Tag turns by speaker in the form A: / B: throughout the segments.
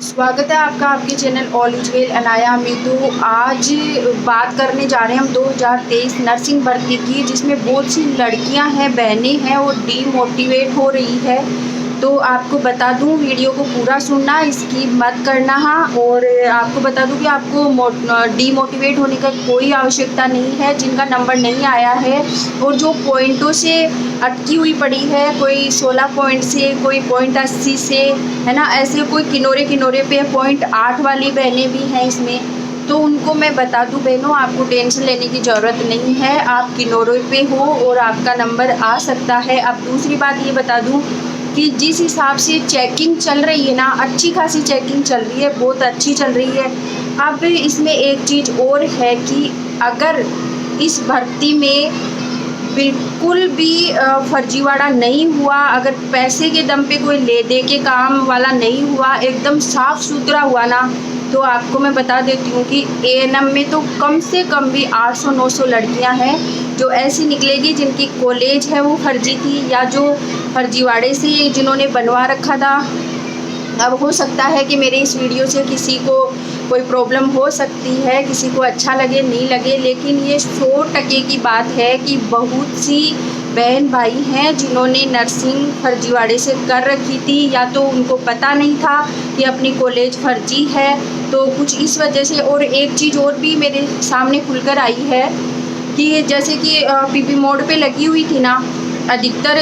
A: स्वागत है आपका आपके channel all is well Anaya में। तो आज बात करने जा रहे हैं हम 2023 नर्सिंग भर्ती की, जिसमें बहुत सी लड़कियां हैं, बहनें हैं और डीमोटिवेट हो रही है। तो आपको बता दूं, वीडियो को पूरा सुनना, इसकी मत करना। हाँ, और आपको बता दूं कि आपको डीमोटिवेट होने का कोई आवश्यकता नहीं है। जिनका नंबर नहीं आया है और जो पॉइंटों से अटकी हुई पड़ी है, कोई 16 पॉइंट से, कोई पॉइंट 80 से, है ना, ऐसे कोई किनारे किनारे पे पॉइंट 8 वाली बहनें भी हैं इसमें। तो उनको मैं बता दूं बहनों, आपको टेंशन लेने की ज़रूरत नहीं है। आप किनारे पे हो और आपका नंबर आ सकता है। अब दूसरी बात ये बता दूं कि जिस हिसाब से चेकिंग चल रही है ना, अच्छी खासी चेकिंग चल रही है, बहुत अच्छी चल रही है। अब इसमें एक चीज़ और है कि अगर इस भर्ती में बिल्कुल भी फर्जीवाड़ा नहीं हुआ, अगर पैसे के दम पे कोई ले दे के काम वाला नहीं हुआ, एकदम साफ़ सुथरा हुआ ना, तो आपको मैं बता देती हूँ कि एएनएम में तो कम से कम भी 800-900 लड़कियाँ हैं जो ऐसी निकलेगी जिनकी कॉलेज है वो फर्जी थी, या जो फर्जीवाड़े से जिन्होंने बनवा रखा था। अब हो सकता है कि मेरे इस वीडियो से किसी को कोई प्रॉब्लम हो सकती है, किसी को अच्छा लगे नहीं लगे, लेकिन ये 100% की बात है कि बहुत सी बहन भाई हैं जिन्होंने नर्सिंग फर्जीवाड़े से कर रखी थी, या तो उनको पता नहीं था कि अपनी कॉलेज फर्जी है, तो कुछ इस वजह से। और एक चीज़ और भी मेरे सामने खुलकर आई है कि जैसे कि पीपी मोड पे लगी हुई थी ना, अधिकतर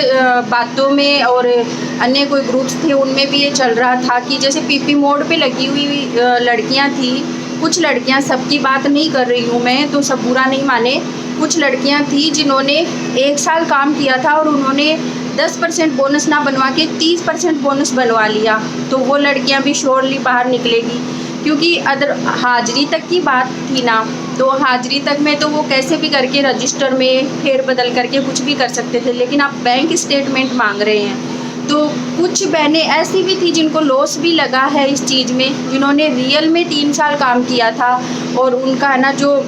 A: बातों में और अन्य कोई ग्रुप्स थे उनमें भी ये चल रहा था कि जैसे पीपी मोड पे लगी हुई लड़कियां थी। कुछ लड़कियां, सबकी बात नहीं कर रही हूँ मैं, तो सब बुरा नहीं माने, कुछ लड़कियां थी जिन्होंने 1 साल काम किया था और उन्होंने 10% बोनस ना बनवा के 30% बोनस बनवा लिया। तो वो लड़कियां भी श्योरली बाहर निकलेगी, क्योंकि अदर हाजिरी तक की बात थी ना, तो हाजिरी तक में तो वो कैसे भी करके रजिस्टर में फेर बदल करके कुछ भी कर सकते थे, लेकिन आप बैंक स्टेटमेंट मांग रहे हैं। तो कुछ बहनें ऐसी भी थी जिनको लॉस भी लगा है इस चीज़ में, जिन्होंने रियल में 3 साल काम किया था और उनका है ना, जो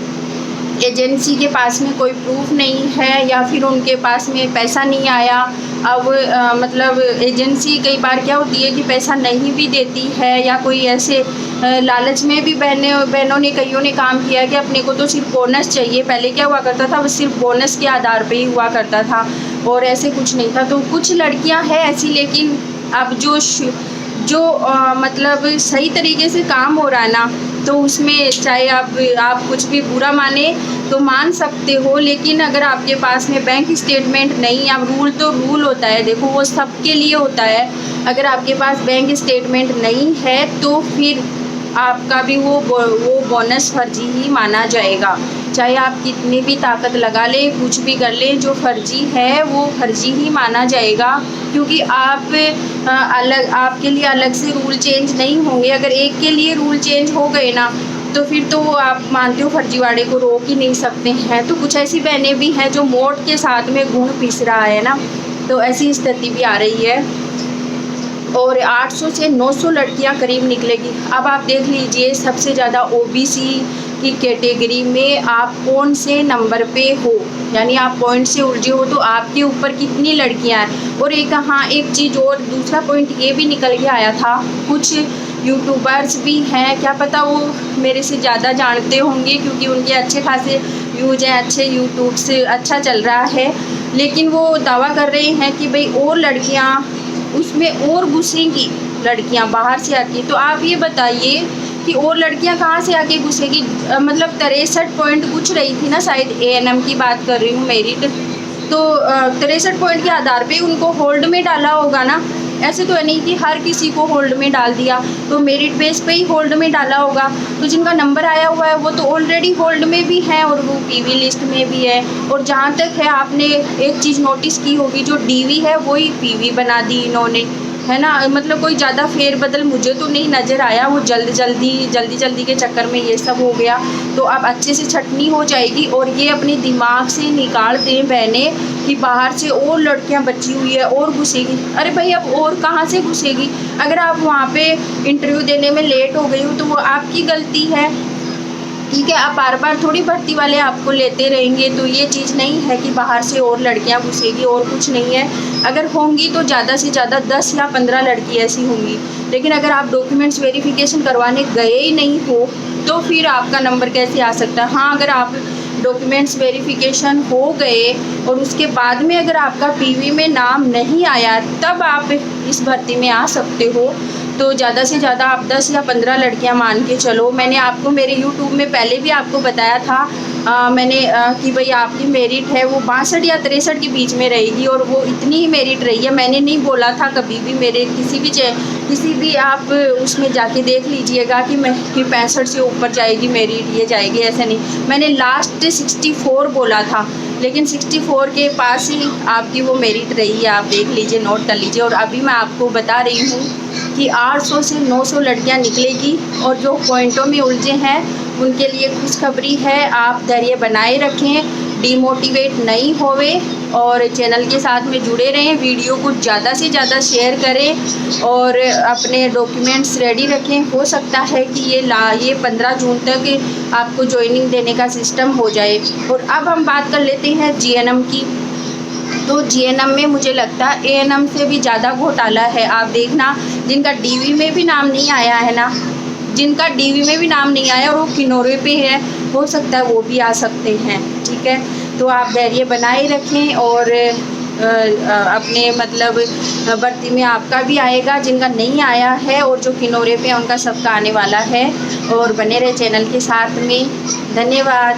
A: एजेंसी के पास में कोई प्रूफ नहीं है या फिर उनके पास में पैसा नहीं आया। अब मतलब एजेंसी कई बार क्या होती है कि पैसा नहीं भी देती है, या कोई ऐसे लालच में भी बहनों ने, कईयों ने काम किया कि अपने को तो सिर्फ बोनस चाहिए। पहले क्या हुआ करता था, वो सिर्फ बोनस के आधार पे ही हुआ करता था और ऐसे कुछ नहीं था। तो कुछ लड़कियां हैं ऐसी, लेकिन अब जो मतलब सही तरीके से काम हो रहा है ना, तो उसमें चाहे आप कुछ भी बुरा माने तो मान सकते हो, लेकिन अगर आपके पास में बैंक स्टेटमेंट नहीं, अब रूल तो रूल होता है, देखो वो सबके लिए होता है। अगर आपके पास बैंक स्टेटमेंट नहीं है तो फिर आपका भी वो बोनस फर्जी ही माना जाएगा। चाहे आप कितनी भी ताकत लगा लें, कुछ भी कर लें, जो फर्जी है वो फर्जी ही माना जाएगा, क्योंकि आपके लिए अलग से रूल चेंज नहीं होंगे। अगर एक के लिए रूल चेंज हो गए ना, तो फिर तो वो आप मानते हो फर्जीवाड़े को रोक ही नहीं सकते हैं। तो कुछ ऐसी बहनें भी हैं जो मोट के साथ में गुड़ पीस रहा है ना, तो ऐसी स्थिति भी आ रही है और 800 से 900 लड़कियां करीब निकलेगी। अब आप देख लीजिए, सबसे ज़्यादा ओबीसी की कैटेगरी में आप कौन से नंबर पे हो, यानी आप पॉइंट से उलझे हो, तो आपके ऊपर कितनी लड़कियां हैं। और एक चीज़ और, दूसरा पॉइंट ये भी निकल के आया था, कुछ यूट्यूबर्स भी हैं, क्या पता वो मेरे से ज़्यादा जानते होंगे क्योंकि उनके अच्छे खासे व्यूज हैं, अच्छे यूट्यूब से अच्छा चल रहा है, लेकिन वो दावा कर रहे हैं कि भाई और लड़कियां उसमें और घुसेंगी, लड़कियां बाहर से आके। तो आप ये बताइए कि और लड़कियां कहाँ से आके घुसेगी। मतलब 63 पॉइंट कुछ रही थी ना, शायद एएनएम की बात कर रही हूँ, मेरिट, तो 63 पॉइंट के आधार पे उनको होल्ड में डाला होगा ना। ऐसे तो नहीं कि हर किसी को होल्ड में डाल दिया, तो मेरिट बेस पे ही होल्ड में डाला होगा। तो जिनका नंबर आया हुआ है वो तो ऑलरेडी होल्ड में भी है और वो पीवी लिस्ट में भी है। और जहाँ तक है, आपने एक चीज़ नोटिस की होगी, जो डीवी है वही पीवी बना दी इन्होंने, है ना। मतलब कोई ज़्यादा फेरबदल मुझे तो नहीं नज़र आया, वो जल्दी के चक्कर में ये सब हो गया। तो अब अच्छे से छटनी हो जाएगी और ये अपने दिमाग से निकाल दें बहनें कि बाहर से और लड़कियां बची हुई है और घुसेगी। अरे भाई, अब और कहाँ से घुसेगी। अगर आप वहाँ पे इंटरव्यू देने में लेट हो गई हो तो वो आपकी गलती है, ठीक है। अब बार बार थोड़ी भर्ती वाले आपको लेते रहेंगे, तो ये चीज़ नहीं है कि बाहर से और लड़कियां घुसेगी, और कुछ नहीं है। अगर होंगी तो ज़्यादा से ज़्यादा 10 या 15 लड़की ऐसी होंगी। लेकिन अगर आप डॉक्यूमेंट्स वेरिफिकेशन करवाने गए ही नहीं हो तो फिर आपका नंबर कैसे आ सकता है। हाँ, अगर आप डॉक्यूमेंट्स वेरिफिकेशन हो गए और उसके बाद में अगर आपका पीवी में नाम नहीं आया, तब आप इस भर्ती में आ सकते हो। तो ज़्यादा से ज़्यादा आप 10 या 15 लड़कियां मान के चलो। मैंने आपको मेरे यूट्यूब में पहले भी आपको बताया था कि भाई आपकी मेरिट है वो 62 या 63 के बीच में रहेगी, और वो इतनी ही मेरिट रही है। मैंने नहीं बोला था कभी भी, मेरे किसी भी आप उसमें जाके देख लीजिएगा कि 65 से ऊपर जाएगी मेरिट, ये जाएगी, ऐसा नहीं। मैंने लास्ट 64 बोला था, लेकिन 64 के पास ही आपकी वो मेरिट रही है। आप देख लीजिए, नोट कर लीजिए। और अभी मैं आपको बता रही हूँ कि 800 से 900 लड़कियां निकलेगी, और जो पॉइंटों में उलझे हैं उनके लिए खुशखबरी है। आप धैर्य बनाए रखें, डिमोटिवेट नहीं होवे, और चैनल के साथ में जुड़े रहें। वीडियो को ज़्यादा से ज़्यादा शेयर करें और अपने डॉक्यूमेंट्स रेडी रखें। हो सकता है कि ये 15 जून तक आपको ज्वाइनिंग देने का सिस्टम हो जाए। और अब हम बात कर लेते हैं जीएनएम की। तो जीएनएम में मुझे लगता है एएनएम से भी ज़्यादा घोटाला है। आप देखना, जिनका डीवी में भी नाम नहीं आया है ना, जिनका डीवी में भी नाम नहीं आया और वो किनोरे पे है, हो सकता है वो भी आ सकते हैं। ठीक है, तो आप धैर्य बनाए रखें, और अपने मतलब भर्ती में आपका भी आएगा, जिनका नहीं आया है और जो किनोरे पे उनका सबका आने वाला है। और बने रहे चैनल के साथ में। धन्यवाद।